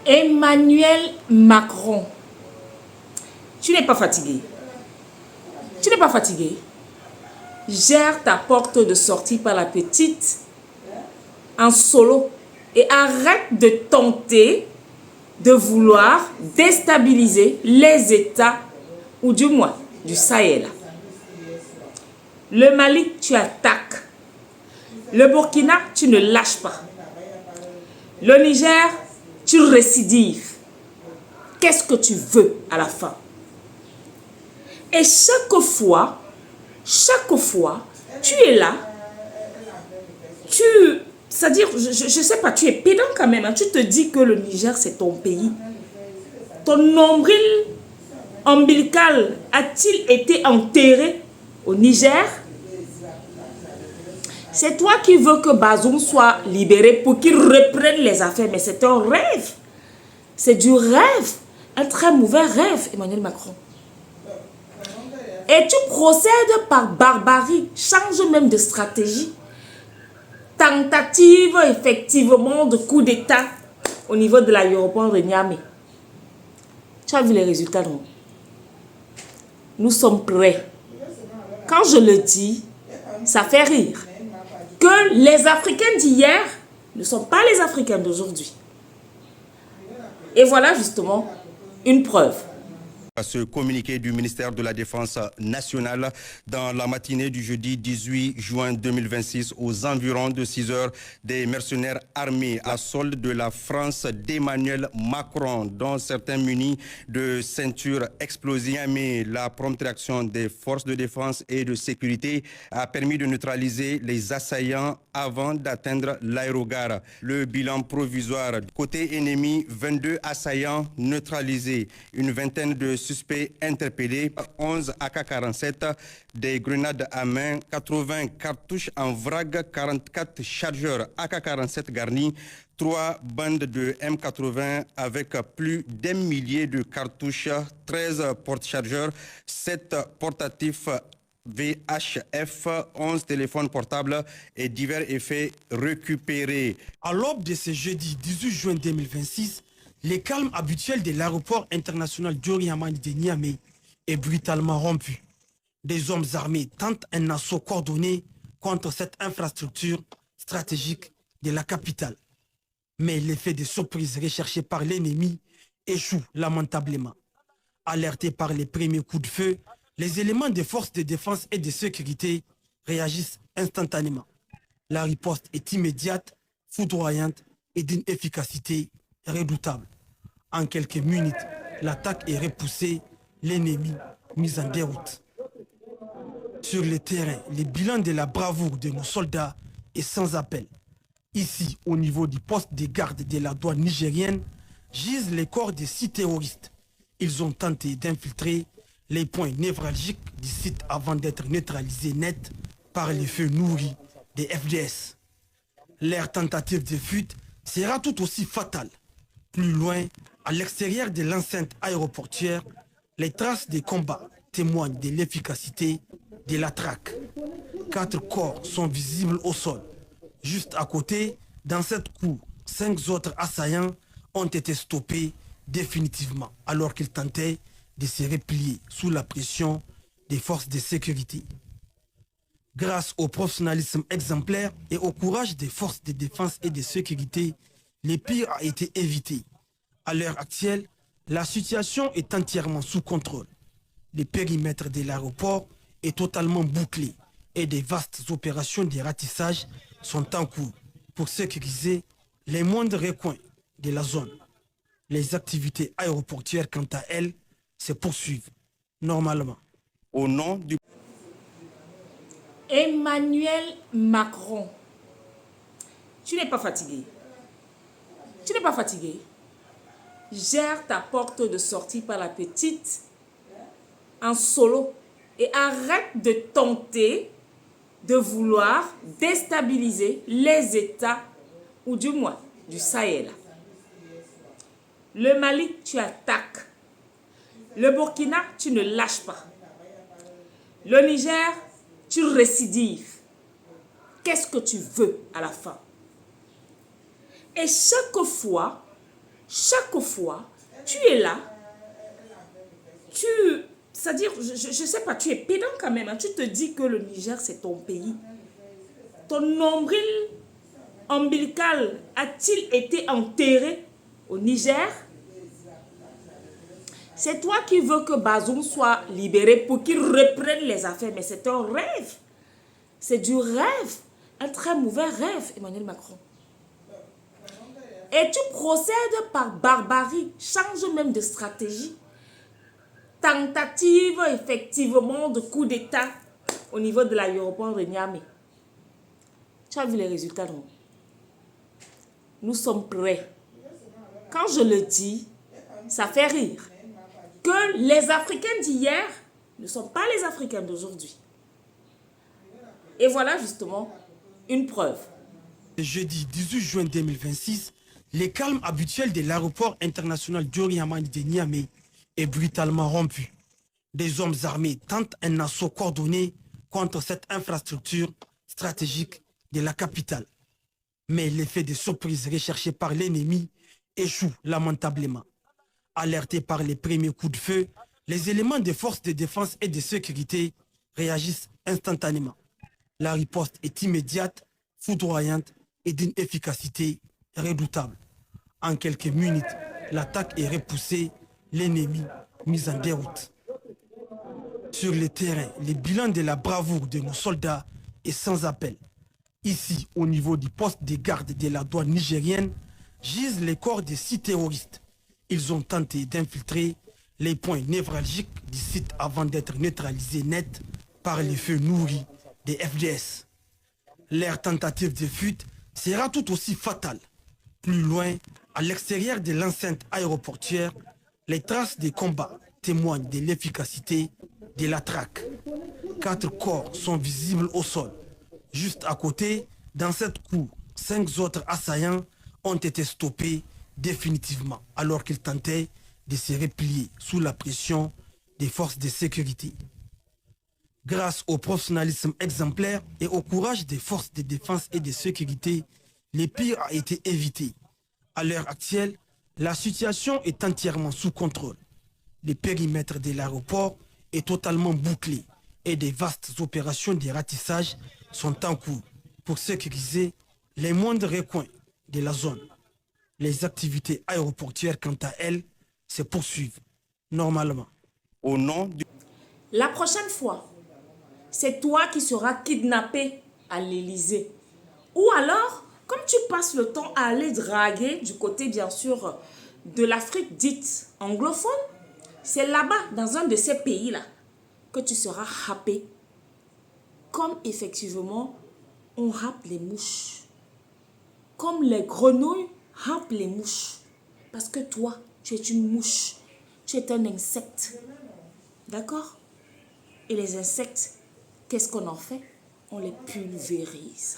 Emmanuel Macron, tu n'es pas fatigué? Tu n'es pas fatigué? Gère ta porte de sortie par la petite en solo et arrête de tenter de vouloir déstabiliser les États ou du moins du Sahel. Le Mali, tu attaques. Le Burkina, tu ne lâches pas. Le Niger, tu récidives. Qu'est-ce que tu veux à la fin? Et chaque fois, tu es là, c'est-à-dire, je sais pas, tu es pédant quand même, hein, tu te dis que le Niger, c'est ton pays. Ton nombril ombilical a-t-il été enterré au Niger? C'est toi qui veux que Bazoum soit libéré pour qu'il reprenne les affaires, mais c'est un rêve. C'est du rêve, un très mauvais rêve, Emmanuel Macron. Et tu procèdes par barbarie, change même de stratégie. Tentative effectivement de coup d'État au niveau de l'aéroport de Niamey. Tu as vu les résultats, non? Nous sommes prêts. Quand je le dis, ça fait rire. Que les Africains d'hier ne sont pas les Africains d'aujourd'hui. Et voilà justement une preuve. Ce communiqué du ministère de la Défense nationale dans la matinée du jeudi 18 juin 2026 aux environs de 6 heures, des mercenaires armés à solde de la France d'Emmanuel Macron, dont certains munis de ceintures explosives. Mais la prompte réaction des forces de défense et de sécurité a permis de neutraliser les assaillants avant d'atteindre l'aérogare. Le bilan provisoire côté ennemi, 22 assaillants neutralisés, une vingtaine de suspects interpellés, 11 AK-47, des grenades à main, 80 cartouches en vrac, 44 chargeurs AK-47 garnis, 3 bandes de M80 avec plus d'1 millier de cartouches, 13 porte-chargeurs, 7 portatifs VHF, 11 téléphones portables et divers effets récupérés. À l'aube de ce jeudi 18 juin 2026, le calme habituel de l'aéroport international d'Oriamani de Niamey est brutalement rompu. Des hommes armés tentent un assaut coordonné contre cette infrastructure stratégique de la capitale. Mais l'effet de surprise recherché par l'ennemi échoue lamentablement. Alertés par les premiers coups de feu, les éléments des forces de défense et de sécurité réagissent instantanément. La riposte est immédiate, foudroyante et d'une efficacité redoutable. En quelques minutes, l'attaque est repoussée, l'ennemi mis en déroute. Sur le terrain, le bilan de la bravoure de nos soldats est sans appel. Ici, au niveau du poste de garde de la douane nigérienne, gisent les corps de 6 terroristes. Ils ont tenté d'infiltrer les points névralgiques du site avant d'être neutralisés net par les feux nourris des FDS. Leur tentative de fuite sera tout aussi fatale. Plus loin, à l'extérieur de l'enceinte aéroportuaire, les traces des combats témoignent de l'efficacité de la traque. 4 corps sont visibles au sol. Juste à côté, dans cette cour, 5 autres assaillants ont été stoppés définitivement alors qu'ils tentaient de se replier sous la pression des forces de sécurité. Grâce au professionnalisme exemplaire et au courage des forces de défense et de sécurité, le pire a été évité. À l'heure actuelle, la situation est entièrement sous contrôle. Le périmètre de l'aéroport est totalement bouclé et des vastes opérations de ratissage sont en cours pour sécuriser les moindres recoins de la zone. Les activités aéroportuaires, quant à elles, se poursuivent normalement. Au nom du Emmanuel Macron, tu n'es pas fatigué? Tu n'es pas fatigué? Gère ta porte de sortie par la petite en solo et arrête de tenter de vouloir déstabiliser les États ou du moins du Sahel. Le Mali, tu attaques. Le Burkina, tu ne lâches pas. Le Niger, tu récidives. Qu'est-ce que tu veux à la fin? Et chaque fois, Chaque fois, tu es là, c'est-à-dire, je ne sais pas, tu es pédant quand même, hein. Tu te dis que le Niger, c'est ton pays. Ton nombril ombilical a-t-il été enterré au Niger? C'est toi qui veux que Bazoum soit libéré pour qu'il reprenne les affaires, mais c'est un rêve. C'est du rêve, un très mauvais rêve, Emmanuel Macron. Et tu procèdes par barbarie, change même de stratégie. Tentative effectivement de coup d'État au niveau de l'aéroport de Niamey. Tu as vu les résultats, non? Nous sommes prêts. Quand je le dis, ça fait rire. Que les Africains d'hier ne sont pas les Africains d'aujourd'hui. Et voilà justement une preuve. Le jeudi 18 juin 2026, le calme habituel de l'aéroport international Diori Hamani de Niamey est brutalement rompu. Des hommes armés tentent un assaut coordonné contre cette infrastructure stratégique de la capitale. Mais l'effet de surprise recherché par l'ennemi échoue lamentablement. Alertés par les premiers coups de feu, les éléments des forces de défense et de sécurité réagissent instantanément. La riposte est immédiate, foudroyante et d'une efficacité redoutable. En quelques minutes, l'attaque est repoussée, l'ennemi mis en déroute. Sur le terrain, le bilan de la bravoure de nos soldats est sans appel. Ici, au niveau du poste de garde de la douane nigérienne, gisent les corps de 6 terroristes. Ils ont tenté d'infiltrer les points névralgiques du site avant d'être neutralisés net par les feux nourris des FDS. Leur tentative de fuite sera tout aussi fatale. Plus loin, à l'extérieur de l'enceinte aéroportuaire, les traces des combats témoignent de l'efficacité de la traque. 4 corps sont visibles au sol. Juste à côté, dans cette cour, 5 autres assaillants ont été stoppés définitivement alors qu'ils tentaient de se replier sous la pression des forces de sécurité. Grâce au professionnalisme exemplaire et au courage des forces de défense et de sécurité, le pire a été évité. À l'heure actuelle, la situation est entièrement sous contrôle. Le périmètre de l'aéroport est totalement bouclé et des vastes opérations de ratissage sont en cours pour sécuriser les moindres recoins de la zone. Les activités aéroportuaires, quant à elles, se poursuivent normalement. Au nom du... La prochaine fois, c'est toi qui seras kidnappé à l'Élysée. Ou alors, comme tu passes le temps à aller draguer du côté, bien sûr, de l'Afrique dite anglophone, c'est là-bas, dans un de ces pays-là, que tu seras happé. Comme effectivement, on happe les mouches. Comme les grenouilles happent les mouches. Parce que toi, tu es une mouche. Tu es un insecte. D'accord? Et les insectes, qu'est-ce qu'on en fait? On les pulvérise.